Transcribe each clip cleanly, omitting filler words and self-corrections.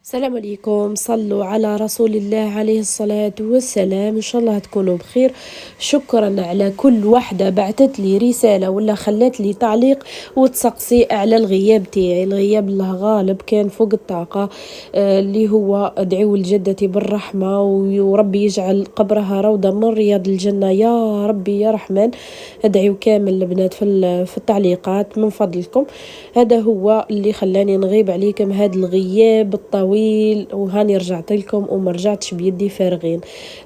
السلام عليكم، صلوا على رسول الله عليه الصلاة والسلام. إن شاء الله تكونوا بخير. شكرا على كل واحدة بعتت لي رسالة ولا خلت لي تعليق وتسقسي على الغياب تاعي. الغياب الله غالب كان فوق الطاقة. اللي هو ادعوا لجدتي بالرحمة وربي يجعل قبرها روضة من رياض الجنة يا ربي يا رحمن. ادعوا كامل البنات في التعليقات من فضلكم. هذا هو اللي خلاني نغيب عليكم هذا الغياب الطويل، وهاني رجعت لكم وما رجعتش بيدي فارغين.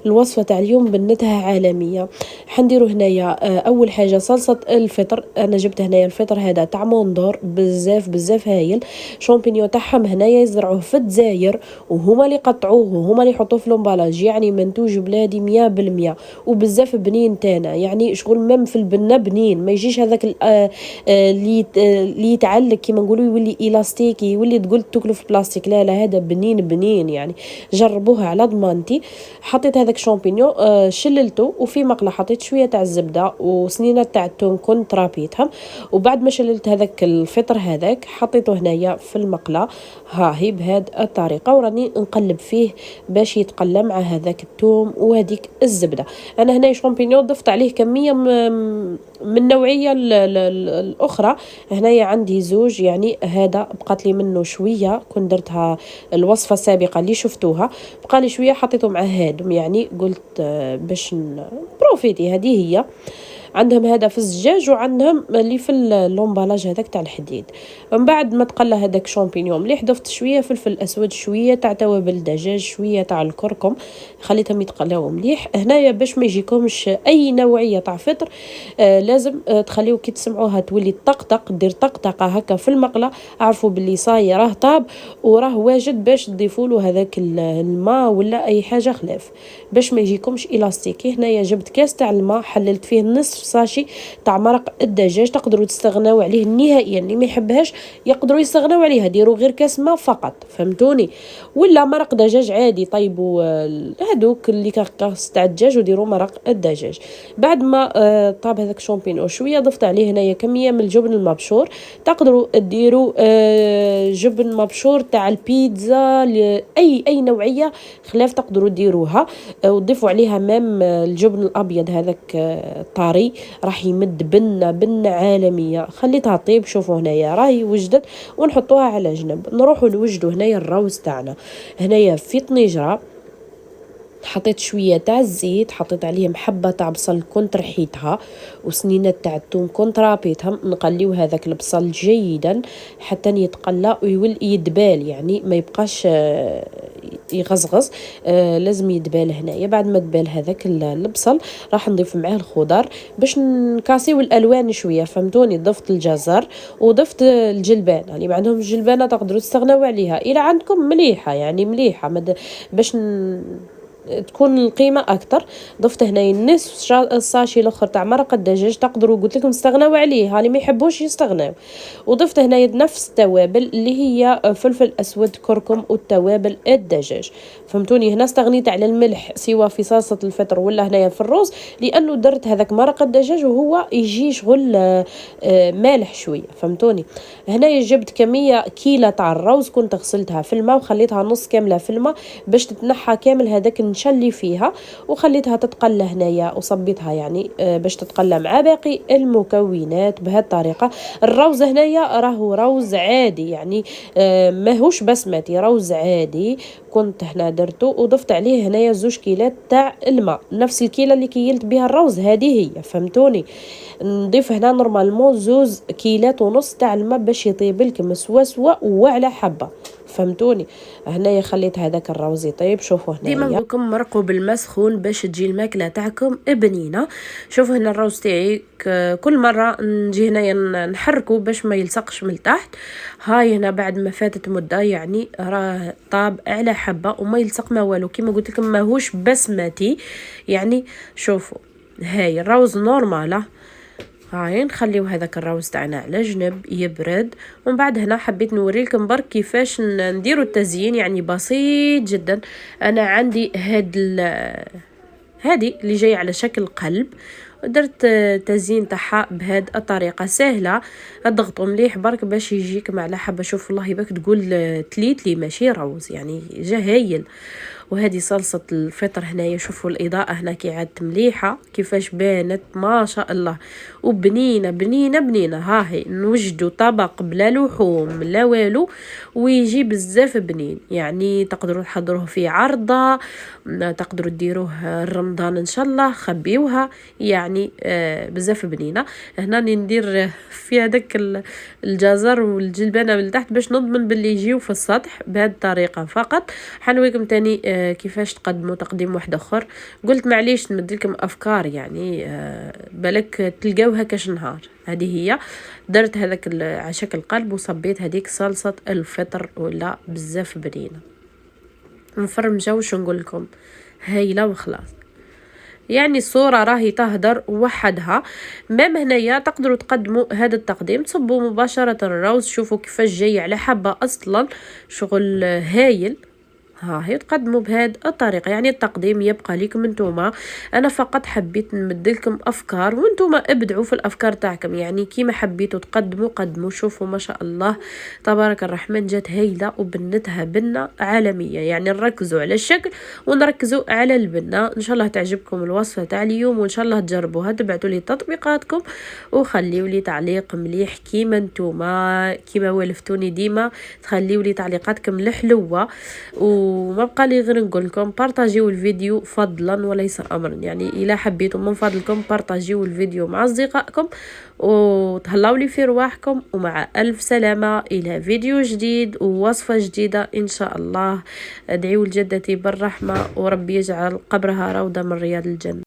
الوصفة تاع اليوم بنتها عالمية. حنديروا هنايا اول حاجة صلصة الفطر. انا جبت هنايا الفطر هذا تاع موندور بزاف بزاف هايل. شامبينيون تاعهم هنايا يزرعوه في الجزائر وهما اللي قطعوه وهما اللي يحطوه في لومبالاج، يعني منتوج بلادي 100%. وبزاف بنين تانا، يعني شغل مم في البنة بنين، ما يجيش هذاك اللي يتعلق كيما نقولوا يولي الاستيكي يولي تقول تاكلوا في بلاستيك. لا لا، هذا بنين بنين يعني. جربوها على ضمانتي. حطيت هذاك شامبينيون شللته، وفي مقله حطيت شويه تاع الزبده وسنينه تاع الثوم كنت رابيتهم. وبعد ما شللت هذاك الفطر هذاك حطيته هنايا في المقله. هاهي بهذه الطريقه، وراني نقلب فيه باش يتقلى مع هذاك الثوم وهذيك الزبده. انا هنا شامبينيون ضفت عليه كميه من النوعيه الاخرى. هنايا عندي زوج، يعني هذا بقات لي منه شويه كنت درتها الوصفه السابقه اللي شفتوها، بقى لي شويه حطيته مع هادم، يعني قلت باش بروفيتي. هذه هي عندهم هذا في الزجاج وعندهم اللي في اللومبالاج هذاك تاع الحديد. من بعد ما تقلى هذاك شامبينيون مليح ضفت شويه فلفل اسود، شويه تاع توابل دجاج، شويه تاع الكركم، خليتهم يتقلاو مليح. هنايا باش ما يجيكمش اي نوعيه تاع فطر لازم تخليو كي تسمعوها تولي طقطق، دير طقطقه هكا في المقله، اعرفوا باللي صاي راه طاب وراه واجد باش تضيفوا له هذاك الماء ولا اي حاجه خلاف باش ما يجيكمش الاستيكي. هنايا جبت كاس تاع الماء حللت فيه نصف ساشي تاع مرق الدجاج، تقدروا تستغناو عليه نهائيا. اللي ما يحبهاش يقدروا يستغناو عليها، ديروا غير كاس ماء فقط، فهمتوني؟ ولا مرق دجاج عادي، طيبوا هذوك اللي كاس تاع الدجاج وديروا مرق الدجاج. بعد ما طاب هذاك شامبينو شويه ضفت عليه هنايا كميه من الجبن المبشور. تقدروا ديروا جبن مبشور تاع البيتزا، اي نوعيه خلاف تقدروا ديروها. وتضيفوا عليها مام الجبن الابيض هذاك طري، راح يمد بنه عالميه. خليتها طيب، شوفوا هنايا راهي وجدت ونحطوها على جنب. نروحوا نوجدوا هنايا الروز تاعنا. هنايا في طنجره حطيت شويه تاع الزيت، حطيت عليهم حبه تاع بصل كنت رحيتها وسنينه تاع الثوم كنت رابيتهم. نقليو هذاك البصل جيدا حتى يتقلى ويولي يدبال، يعني ما يبقاش يغزغز. لازم يدبال هنايا. بعد ما دبال هذاك البصل راح نضيف معاه الخضر باش نكاسيو الالوان شويه، فهمتوني؟ ضفت الجزر وضفت الجلبانه، يعني ما عندهم الجلبانه تقدروا تستغنوا عليها الى عندكم مليحه، يعني مليحه باش تكون القيمه اكثر. ضفت هنا نصف الساشي الاخر تاع مرق الدجاج، تقدروا قلت لكم تستغنوا عليه، اللي ما يحبوش يستغنوا. وضفت هنا نفس التوابل اللي هي فلفل اسود كركم والتوابل الدجاج، فهمتوني؟ هنا استغنيت على الملح سواء في صلصه الفطر ولا هنايا في الرز، لانه درت هذاك مرق الدجاج وهو يجي شغل مالح شويه، فهمتوني؟ هنايا جبت كميه كيله تاع الروز كنت غسلتها في الماء وخليتها نص كامله في الماء باش تتنحى كامل هذاك نشلي فيها، وخليتها تتقلى هنايا وصبيتها يعني باش تتقلى مع باقي المكونات بهذه الطريقه. الروز هنايا راهو روز عادي، يعني ماهوش بسمتي، روز عادي كنت هنا درته. وضفت عليه هنايا 2 كيلات تاع الماء، نفس الكيله اللي كيلت بها الروز هذه هي، فهمتوني؟ نضيف هنا نورمالمون 2.5 كيلات تاع الماء باش يطيب لكم سوا وعلى حبه، فهمتوني؟ هنايا خليت هذاك الروز يطيب. شوفوا هنايا ديما نقولكم مرقوا بالماء سخون باش تجي الماكله تاعكم بنينه. شوفوا هنا الروز تاعي كل مره نجي هنايا نحركه باش ما يلصقش من تحت. هاي هنا بعد ما فاتت مده يعني راه طاب على حبه وما يلصق ما والو، كيما قلت لكم ماهوش بسمتي يعني. شوفوا هاي الروز نورماله. هاي نخليو هذاك الروز تاعنا على جنب يبرد. ومن بعد هنا حبيت نوري لكم برك كيفاش نديروا التزيين، يعني بسيط جدا. انا عندي هذه اللي جاي على شكل قلب، درت تزيين تاعها بهاد الطريقه سهله. اضغطوا مليح برك باش يجيك مع على حبه. شوف والله باك تقول تليتلي ماشي روز، يعني جا هايل. وهذه صلصة الفطر هنايا. شوفوا الإضاءة هنا كي عادت مليحة كيفاش بانت ما شاء الله، وبنينة بنينة بنينة. هاهي نوجدوا طبق بلا لحوم لا والو ويجي بزاف بنين. يعني تقدروا تحضروه في عرضة، تقدروا ديروه رمضان ان شاء الله خبيوها، يعني بزاف بنينة. هنا ندير في هذاك الجزر والجلبانة من تحت باش نضمن باللي يجيو في السطح بهذه الطريقة فقط. حنوريكم تاني كيفاش تقدموا تقديم واحد اخر. قلت معليش نمد لكم افكار، يعني بالك تلقاوها كاش نهار. هذه هي درت هذاك على شكل قلب وصبيت هذيك صلصة الفطر ولا بزاف بنينة مفرمجة. وش نقول لكم هايلة وخلاص. يعني الصورة راهي تهدر وحدها. مام هنايا تقدروا تقدموا هذا التقديم تصبوا مباشرة الروز. شوفوا كيفاش جاي على حبة اصلا شغل هايل. هي تقدموا بهذه الطريقه. يعني التقديم يبقى لكم انتوما. انا فقط حبيت نمد لكم افكار وانتوما ابدعوا في الافكار تاعكم، يعني كيما حبيتوا تقدموا قدموا. شوفوا ما شاء الله تبارك الرحمن جات هايله وبنتها بنه عالميه. يعني نركزوا على الشكل ونركزوا على البنه. ان شاء الله تعجبكم الوصفه تاع اليوم وان شاء الله تجربوها. تبعتوا لي تطبيقاتكم وخليوا لي تعليق مليح كيما انتوما كيما ولفتوني ديما. تخليوا لي تعليقاتكم الحلوه. وما بقى لي غير نقول لكم بارطاجيو الفيديو فضلا وليس امرا. يعني الا حبيتم من فضلكم بارطاجيو الفيديو مع اصدقائكم وتهلاو لي في رواحكم. ومع الف سلامه الى فيديو جديد ووصفه جديده ان شاء الله. ادعيوا لجدتي بالرحمه وربي يجعل قبرها روضه من رياض الجنه.